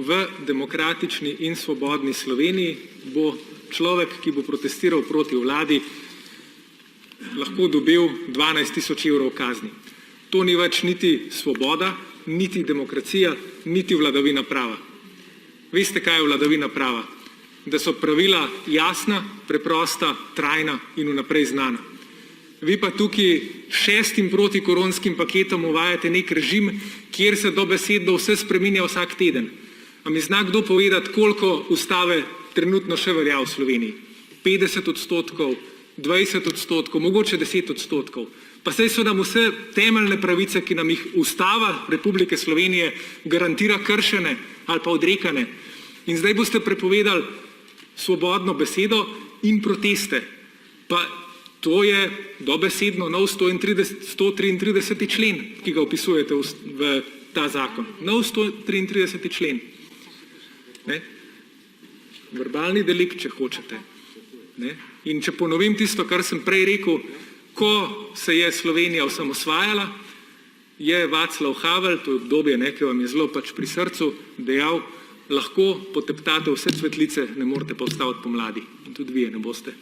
v demokratični in svobodni Sloveniji bo človek, ki bo protestiral proti vladi, lahko dobil 12.000 evrov kazni. To ni več niti svoboda, niti demokracija, niti vladavina prava. Veste, kaj je vladavina prava? Da so pravila jasna, preprosta, trajna in vnaprej znana. Vi pa tukaj 6. protikoronskim paketom uvajate nek režim, kjer se dobesedno vse spreminja vsak teden. A mi zna kdo povedati, koliko ustave trenutno še velja v Sloveniji? 50%, 20%, mogoče 10%. Pa saj so nam vse temeljne pravice, ki nam jih Ustava Republike Slovenije garantira, kršene ali pa odrekane. In zdaj boste prepovedali svobodno besedo in proteste. Pa to je dobesedno nov 133. člen, ki ga opisujete v ta zakon. Nov 133. člen. Verbalni delikt, če hočete. In če ponovim tisto, kar sem prej rekel, ko se je Slovenija osamosvajala, je Václav Havel, to je obdobje, ki vam je zelo pač pri srcu, dejal, lahko poteptate vse cvetlice, ne morete pa ustaviti pomladi. In tudi vi je ne boste.